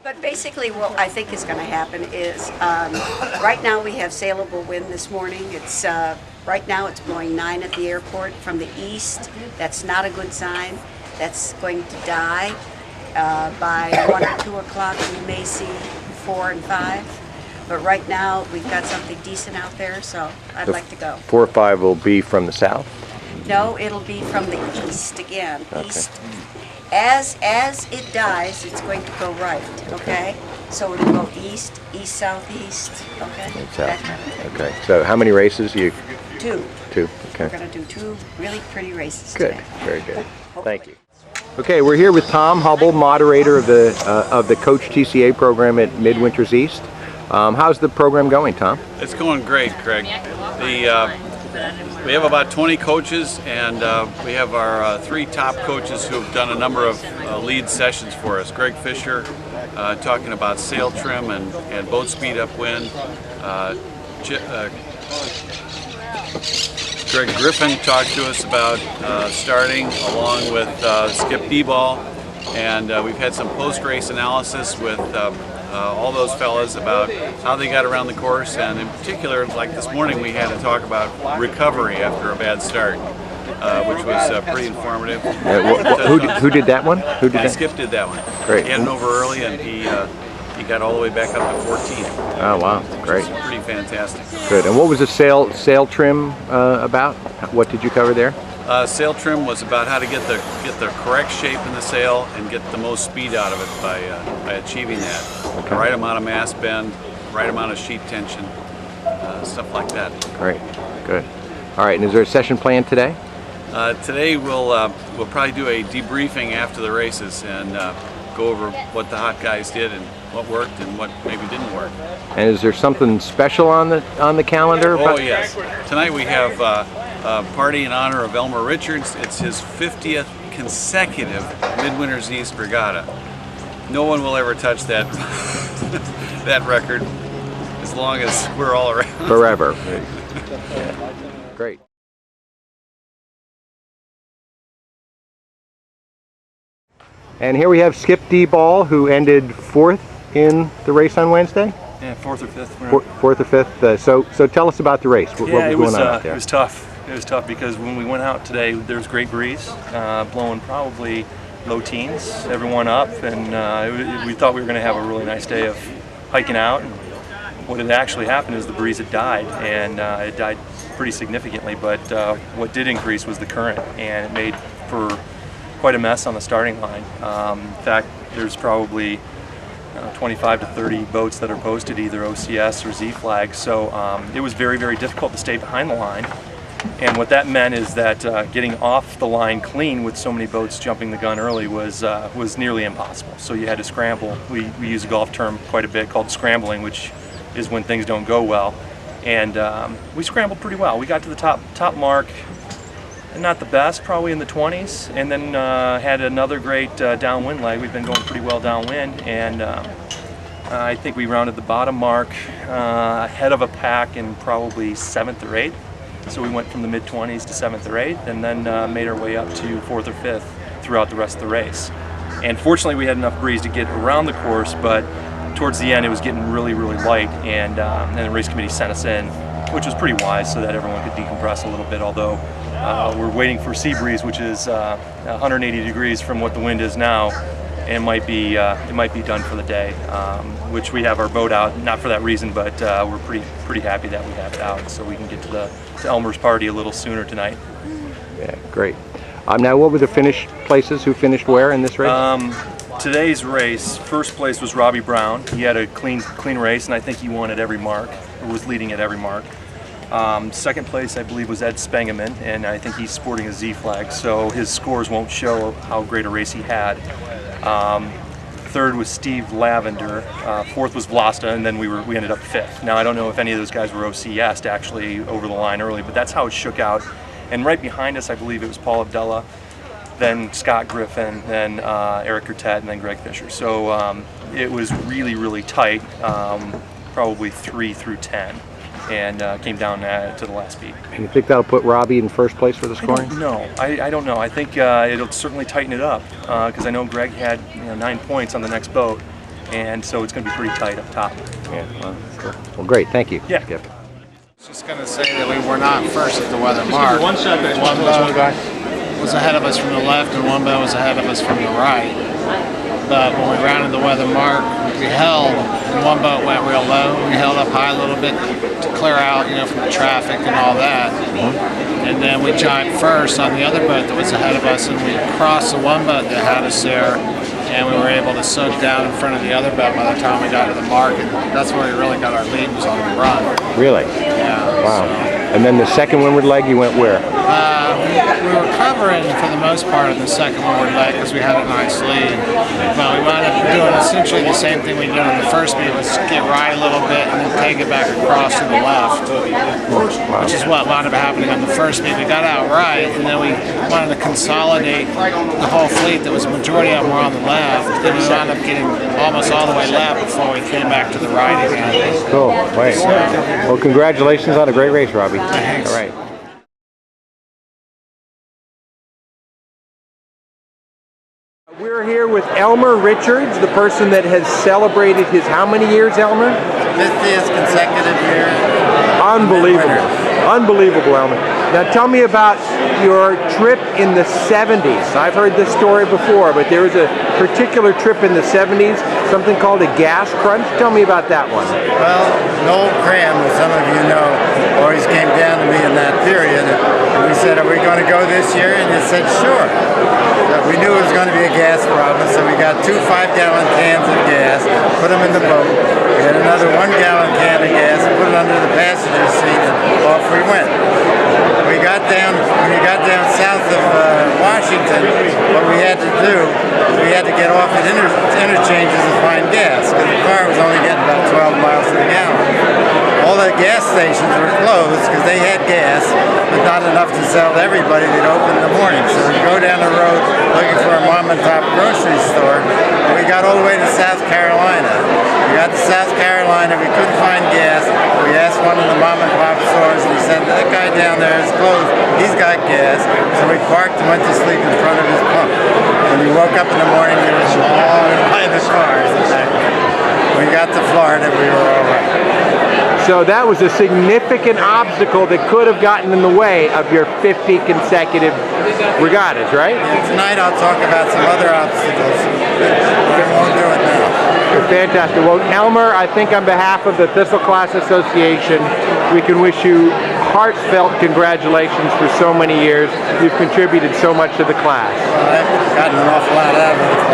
But basically what I think is going to happen is right now we have saleable wind this morning. It's right now it's blowing 9 at the airport from the east. That's not a good sign. That's going to die by 1 or 2 o'clock. We may see 4 and 5. But right now we've got something decent out there, so I'd like to go. 4 or 5 will be from the south? No, it'll be from the east again. Okay. East. As it dies, it's going to go right, okay? So it'll go east, east, southeast, okay? That kind of thing. Okay. So how many races you? 2. 2. Okay. We're going to do 2 really pretty races Good. today. Very good. Thank you. Okay, we're here with Tom Hubble, moderator of the Coach TCA program at Midwinters East. How's the program going, Tom? It's going great, Craig. We have about 20 coaches, and we have our 3 top coaches who have done a number of lead sessions for us. Greg Fisher talking about sail trim and boat speed upwind. Greg Griffin talked to us about starting along with Skip D-Ball, and we've had some post-race analysis with all those fellas about how they got around the course, and in particular, like this morning, we had to talk about recovery after a bad start, which was pretty informative. Who did that one? Who did that? Skip did that one. Great. He had it over early, and he got all the way back up to 14. Oh wow, great. Which is pretty fantastic. Good. And what was the sail trim about? What did you cover there? Sail trim was about how to get the correct shape in the sail and get the most speed out of it by achieving that. Okay. The right amount of mass bend, right amount of sheet tension, stuff like that. Great. Good. All right. And is there a session planned today? Today we'll probably do a debriefing after the races and go over what the hot guys did and what worked and what maybe didn't work. And is there something special on the calendar? Oh yes. Tonight we have a party in honor of Elmer Richards. It's his 50th consecutive Midwinters East Regatta. No one will ever touch that that record as long as we're all around. Forever. Yeah. Great. And here we have Skip D-Ball, who ended 4th in the race on Wednesday. Yeah, 4th or 5th. 4th or 5th. So tell us about the race. What was going on out there? It was tough. It was tough because when we went out today, there was great breeze, blowing probably low teens, everyone up, and we thought we were going to have a really nice day of hiking out. And what had actually happened is the breeze had died, and it died pretty significantly, but what did increase was the current, and it made for quite a mess on the starting line. In fact, there's probably 25 to 30 boats that are posted either OCS or Z flag, so it was very, very difficult to stay behind the line. And what that meant is that getting off the line clean with so many boats jumping the gun early was nearly impossible. So you had to scramble. We use a golf term quite a bit called scrambling, which is when things don't go well. And we scrambled pretty well. We got to the top mark, not the best, probably in the 20s, and then had another great downwind leg. We've been going pretty well downwind, and I think we rounded the bottom mark ahead of a pack in probably 7th or 8th. So we went from the mid-20s to 7th or 8th, and then made our way up to 4th or 5th throughout the rest of the race. And fortunately, we had enough breeze to get around the course, but towards the end, it was getting really, really light, and the race committee sent us in, which was pretty wise, so that everyone could decompress a little bit. Although we're waiting for sea breeze, which is 180 degrees from what the wind is now, and it might be done for the day. Which we have our boat out, not for that reason, but we're pretty happy that we have it out, so we can get to Elmer's party a little sooner tonight. Yeah, great. Now, what were the finish places? Who finished where in this race? Today's race, first place was Robbie Brown. He had a clean race, and I think he won at every mark, or was leading at every mark. Second place, I believe, was Ed Spengeman, and I think he's sporting a Z flag, so his scores won't show how great a race he had. Third was Steve Lavender. Fourth was Vlasta, and then we ended up 5th. Now, I don't know if any of those guys were OCS'd actually over the line early, but that's how it shook out. And right behind us, I believe it was Paul Abdullah, then Scott Griffin, then Eric Curtet, and then Greg Fisher. So it was really, really tight, probably 3 through 10, and came down to the last beat. And you think that'll put Robbie in first place for the scoring? I don't know. I think it'll certainly tighten it up, because I know Greg had 9 points on the next boat, and so it's going to be pretty tight up top. Yeah, well, cool. Well, great. Thank you, Yeah. Skip. Just going to say that we were not first at the weather mark. One boat was ahead of us from the left and one boat was ahead of us from the right. But when we rounded the weather mark, we held, and one boat went real low. We held up high a little bit to clear out, from the traffic and all that. And then we jibed first on the other boat that was ahead of us, and we crossed the one boat that had us there, and we were able to soak down in front of the other boat by the time we got to the mark. And that's where we really got our lead, was on the run. Really? Yeah. Wow. So. And then the second windward leg, you went where? We were covering for the most part in the second windward leg because we had a nice lead. But we wound up doing essentially the same thing we did on the first beat, was get right a little bit and then take it back across to the left, which is what wound up happening on the first beat. We got out right, and then we wanted to consolidate the whole fleet. That was the majority of them were on the left, and we wound up getting almost all the way left before we came back to the right again. Cool. Wait. Well, congratulations on a great race, Robbie. Thanks. All right. We're here with Elmer Richards, the person that has celebrated his how many years, Elmer? 50th consecutive year. Unbelievable. Unbelievable, Elmer. Now tell me about your trip in the 70s. I've heard this story before, but there was a particular trip in the 70s, something called a gas crunch. Tell me about that one. Well, Noel Cram, as some of you know, always came down to me in that period, and we said, "Are we going to go this year?" And he said, "Sure." But we knew it was going to be a gas problem, so we got 2 5-gallon cans of gas, put them in the boat. We had another 1-gallon can of gas, put it under the passenger seat, and off we went. When we got down south of Washington, what we had to do is we had to get off at interchanges and find gas, because the car was only getting about 12 miles to the gallon. All the gas stations were closed because they had gas, but not enough to sell to everybody that opened in the morning. So we go down the road looking for a mom and top grocery store, and we got all the way to South Carolina. We got to South Carolina, we couldn't find gas. We asked one of the mom and pop stores, and he said, "That guy down there is closed, he's got gas." So we parked and went to sleep in front of his pump. When we woke up in the morning, there was long line of cars. When we got to Florida, we were all right. So that was a significant obstacle that could have gotten in the way of your 50 consecutive regattas, right? Tonight I'll talk about some other obstacles. I won't do it now. Fantastic. Well, Elmer, I think on behalf of the Thistle Class Association, we can wish you heartfelt congratulations for so many years. You've contributed so much to the class. I've gotten an awful lot out of it.